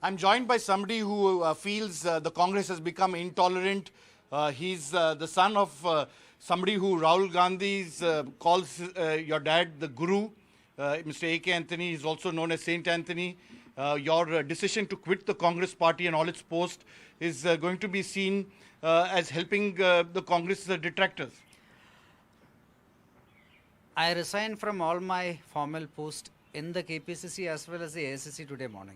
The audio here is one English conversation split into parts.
I'm joined by somebody who feels the Congress has become intolerant. He's the son of somebody who Rahul Gandhi calls your dad the Guru. Mr. A.K. Antony is also known as Saint Anthony. Your decision to quit the Congress party and all its posts is going to be seen as helping the Congress detractors. I resigned from all my formal posts in the KPCC as well as the AICC today morning.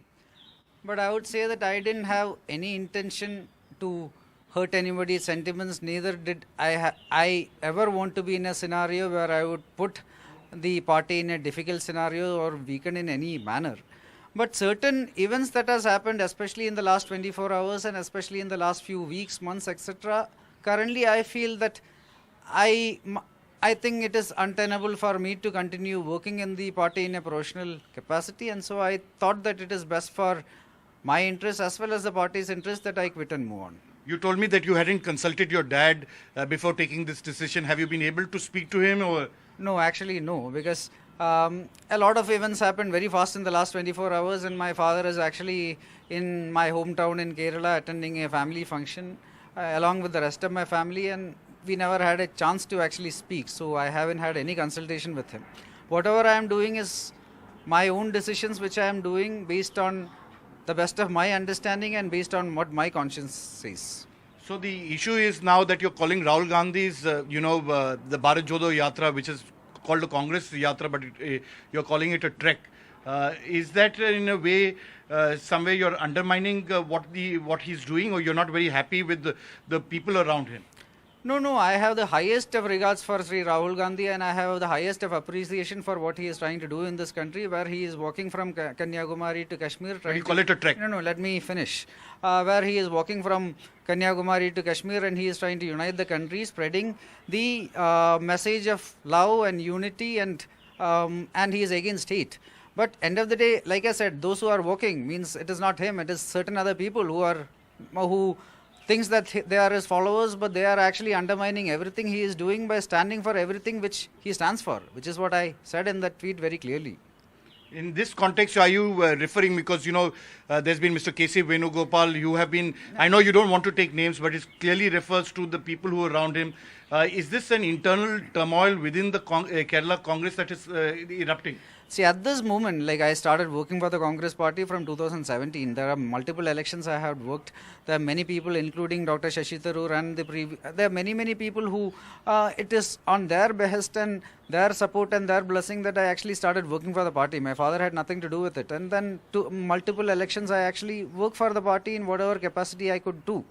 But I would say that I didn't have any intention to hurt anybody's sentiments, neither did I ever want to be in a scenario where I would put the party in a difficult scenario or weaken in any manner. But certain events that has happened, especially in the last 24 hours and especially in the last few weeks, months, etc., currently I feel that I think it is untenable for me to continue working in the party in a professional capacity, and so I thought that it is best for my interest as well as the party's interest that I quit and move on. You told me that you hadn't consulted your dad before taking this decision. Have you been able to speak to him or? No, actually no, because a lot of events happened very fast in the last 24 hours, and my father is actually in my hometown in Kerala attending a family function along with the rest of my family, and we never had a chance to actually speak, so I haven't had any consultation with him. Whatever I am doing is my own decisions, which I am doing based on the best of my understanding and based on what my conscience says. So the issue is now that you're calling Rahul Gandhi's, the Bharat Jodo Yatra, which is called the Congress Yatra, but you're calling it a trek. Is that in a way, somewhere you're undermining what he's doing, or you're not very happy with the people around him? No, I have the highest of regards for Sri Rahul Gandhi, and I have the highest of appreciation for what he is trying to do in this country, where he is walking from Kanyakumari to Kashmir. But you call it a trek. No, let me finish. Where he is walking from Kanyakumari to Kashmir, and he is trying to unite the country, spreading the message of love and unity, and he is against hate. But end of the day, like I said, those who are walking means it is not him, it is certain other people who thinks that they are his followers, but they are actually undermining everything he is doing by standing for everything which he stands for, which is what I said in that tweet very clearly. In this context, are you referring, because there's been Mr. K.C. Venugopal, you have been, I know you don't want to take names, but it clearly refers to the people who are around him. Is this an internal turmoil within the Kerala Congress that is erupting? See, at this moment, like I started working for the Congress party from 2017. There are multiple elections I have worked. There are many people, including Dr. Shashi Tharoor and there are many people who it is on their behest and their support and their blessing that I actually started working for the party. My father had nothing to do with it. And then to multiple elections, I actually worked for the party in whatever capacity I could do.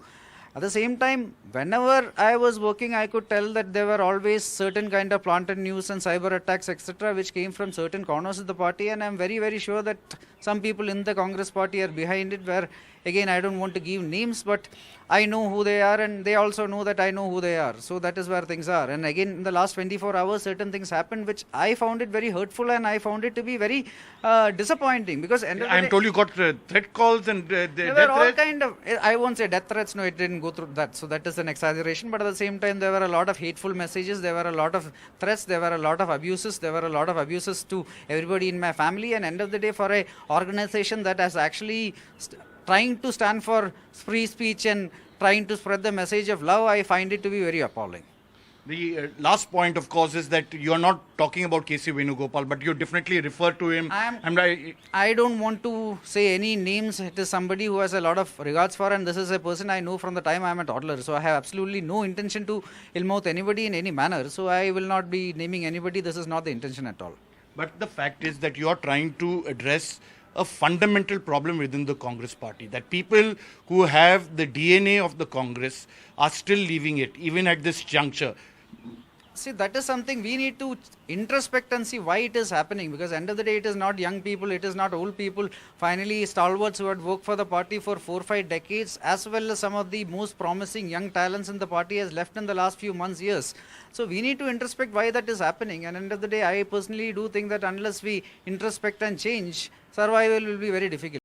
At the same time, whenever I was working, I could tell that there were always certain kind of planted news and cyber attacks, etc., which came from certain corners of the party, and I'm very, very sure that some people in the Congress party are behind it, where, again, I don't want to give names, but I know who they are, and they also know that I know who they are. So that is where things are. And again, in the last 24 hours, certain things happened, which I found it very hurtful, and I found it to be very disappointing, because I'm told you got threat calls and death there were all threats. kind of, I won't say death threats, no, it didn't go through that, so that is an exaggeration, but at the same time, there were a lot of hateful messages, there were a lot of threats, there were a lot of abuses, to everybody in my family, and end of the day, for a organization that has actually trying to stand for free speech and trying to spread the message of love, I find it to be very appalling. The last point, of course, is that you are not talking about K.C. Venugopal, but you definitely refer to him. I don't want to say any names. It is somebody who has a lot of regards for, and this is a person I know from the time I am a toddler. So I have absolutely no intention to ill-mouth anybody in any manner. So I will not be naming anybody. This is not the intention at all. But the fact is that you are trying to address a fundamental problem within the Congress party, that people who have the DNA of the Congress are still leaving it, even at this juncture. See, that is something we need to introspect and see why it is happening, because end of the day, it is not young people, it is not old people. Finally, stalwarts who had worked for the party for 4-5 decades, as well as some of the most promising young talents in the party has left in the last few months, years. So we need to introspect why that is happening. And end of the day, I personally do think that unless we introspect and change, survival will be very difficult.